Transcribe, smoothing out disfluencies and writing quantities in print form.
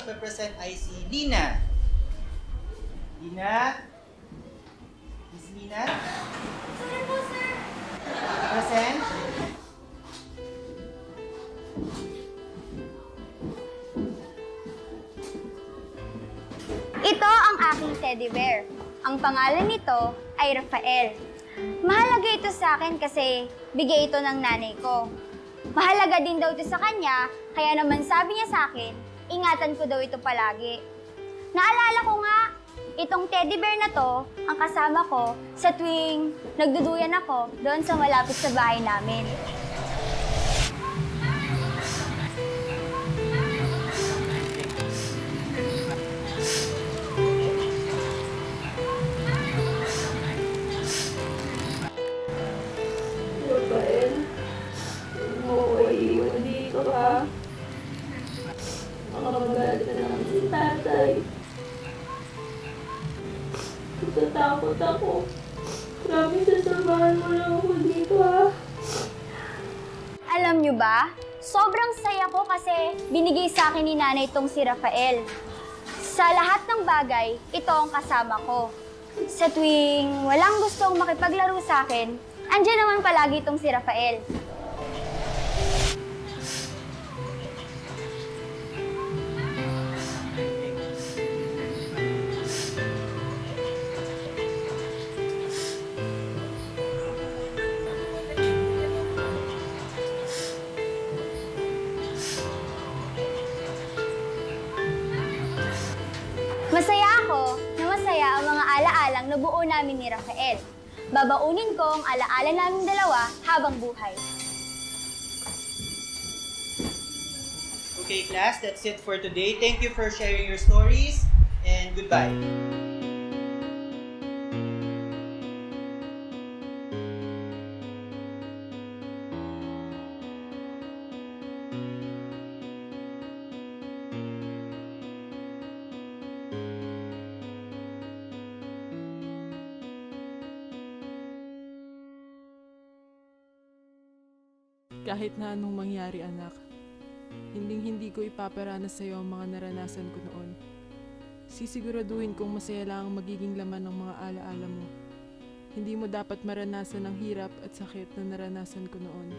magpe-present ay si Lina. Lina? Miss Lina? Sorry po, sir. Present? Ito ang aking teddy bear. Ang pangalan nito ay Rafael. Mahalaga ito sa akin kasi bigay ito ng nanay ko. Mahalaga din daw ito sa kanya, kaya naman sabi niya sa akin, ingatan ko daw ito palagi. Naalala ko nga, itong teddy bear na to, ang kasama ko sa tuwing nagduduyan ako doon sa malapit sa bahay namin. Rafael, huwag mo ko iiwan dito ha. Makapagalit na naman si tatay. Natatakot ako. Promise, sasamahan mo lang ako dito ha. Alam niyo ba, sobrang saya ko kasi binigay sa akin ni nanay itong si Rafael. Sa lahat ng bagay, ito ang kasama ko. Sa tuwing walang gustong makipaglaro sa akin, andyan naman palagi itong si Rafael. Masaya ako na masaya ang mga alaalang nabuo namin ni Rafael. Babaunin ko ang alaala naming dalawa habang buhay. Okay, class, that's it for today. Thank you for sharing your stories, and goodbye. Kahit na anong mangyari, anak, hindi ko ipaparanas sa iyo ang mga naranasan ko noon. Sisiguraduhin kong masaya lang ang magiging laman ng mga alaala mo. Hindi mo dapat maranasan ang hirap at sakit na naranasan ko noon.